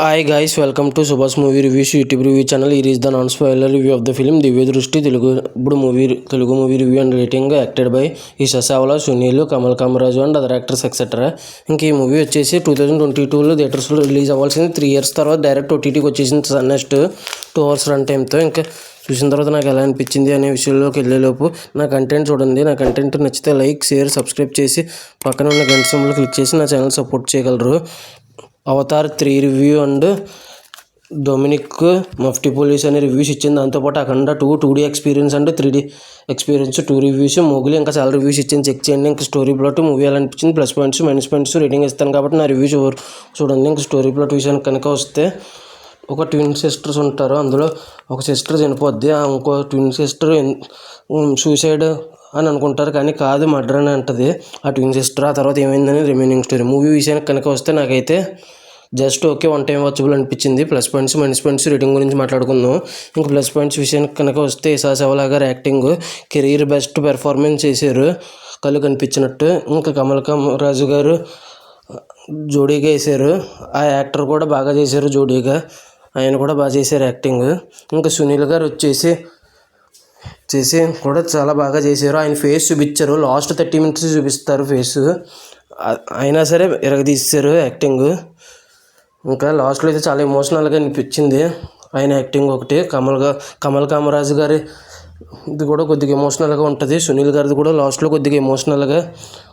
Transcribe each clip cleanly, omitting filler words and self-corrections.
Hi guys, welcome to Subhash movie reviews YouTube review channel. ఈ is the non spoiler review of the film Divya Drishti Telugu movie review and rating acted by Esha Chawla, Sunil, Kamal Kamaraju and other actors etcetera. ఇంక ఈ movie వచ్చేసి 2022లో థియేటర్స్లో release అవ్వాల్సింది. 3 years తర్వాత direct ఓటీటీకి వచ్చేసింది next 2 hours run టైంతో. ఇంకా చూసిన తర్వాత నాకు ఎలా అనిపించింది అనే విషయంలోకి వెళ్ళేలోపు నా కంటెంట్ చూడండి. నా కంటెంట్ నచ్చితే లైక్, షేర్, సబ్స్క్రైబ్ చేసి పక్కన ఉన్న గంట సింబల్ క్లిక్ చేసి నా ఛానల్ సపోర్ట్ చేయగలరు. Avatar 3 review and Dominic Mufti police అనే రివ్యూస్ ఇచ్చింది. దాంతోపాటు అఖండ 2D experience and 3D experience 2 reviews, మొగులు ఇంకా చాలా రివ్యూస్ ఇచ్చింది. చెక్ చేయండి. ఇంకా స్టోరీ ప్లాట్ మూవీ ఎలా అనిపించింది, plus points minus points rating ఇస్తాను కాబట్టి నా రివ్యూస్ చూడండి. ఇంకా స్టోరీ ప్లాట్ విషయానికి కనుక వస్తే, ఒక ట్విన్ సిస్టర్స్ ఉంటారు. అందులో ఒక సిస్టర్ చనిపోద్ది. ఇంకో ట్విన్ సిస్టర్ సూసైడ్ అని అనుకుంటారు, కానీ కాదు, మర్డర్ అని అంటది ఆ ట్విన్ సిస్టర్. ఆ తర్వాత ఏమైందని రిమైనింగ్ స్టోరీ. మూవీ విషయానికి కనుక వస్తే నాకైతే జస్ట్ ఓకే, 1 time వాచబుల్ అనిపించింది. Plus points minus points rating గురించి మాట్లాడుకుందాం. ఇంకా ప్లస్ పాయింట్స్ విషయానికి కనుక వస్తే, ఈషా సావ్లా గారు యాక్టింగ్ కెరీర్ బెస్ట్ పెర్ఫార్మెన్స్ చేశారు, కళ్ళు కనిపించినట్టు. ఇంకా కమల్ రాజు గారు జోడీగా వేశారు. ఆ యాక్టర్ కూడా బాగా చేశారు జోడీగా, ఆయన కూడా బాగా చేశారు యాక్టింగ్. ఇంకా సునీల్ గారు వచ్చేసి కూడా చాలా బాగా చేశారు. ఆయన ఫేస్ చూపించారు, లాస్ట్ 30 minutes చూపిస్తారు ఫేస్, అయినా సరే ఎరగదీశారు యాక్టింగ్. ఇంకా లాస్ట్లో అయితే చాలా ఎమోషనల్గా అనిపించింది ఆయన యాక్టింగ్ ఒకటి. కమల్ కామరాజు గారి ఇది కూడా కొద్దిగా ఎమోషనల్గా ఉంటుంది. సునీల్ గారిది కూడా లాస్ట్లో కొద్దిగా ఎమోషనల్గా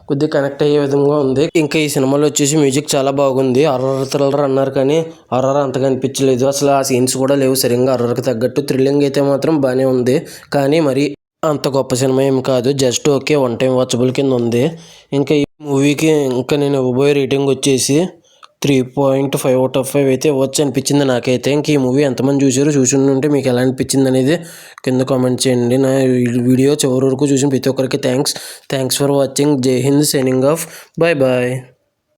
కొద్దిగా కనెక్ట్ అయ్యే విధంగా ఉంది. ఇంకా ఈ సినిమాలో వచ్చేసి మ్యూజిక్ చాలా బాగుంది. హర్రర్ థ్రిల్లర్ అన్నారు, కానీ హర్రర్ అంతగా అనిపించలేదు. అసలు ఆ సీన్స్ కూడా లేవు సరిగ్గా హర్రర్కి తగ్గట్టు. థ్రిల్లింగ్ అయితే మాత్రం బాగానే ఉంది, కానీ మరి అంత గొప్ప సినిమా ఏం కాదు. జస్ట్ ఓకే, 1 time వాచబుల్ కింద ఉంది. ఇంకా ఈ మూవీకి నేను ఇవ్వబోయే రేటింగ్ వచ్చేసి 3.5 out of 5 అయితే ఇవ్వచ్చు అనిపించింది నాకైతే. ఇంక ఈ మూవీ ఎంతమంది చూసి ఉంటే మీకు ఎలా అనిపించింది అనేది కింద కామెంట్ చేయండి. నా వీడియో చివరి వరకు చూసిన ప్రతి ఒక్కరికి థ్యాంక్స్ ఫర్ వాచింగ్. జై హింద్, సైనింగ్ ఆఫ్, బాయ్ బాయ్.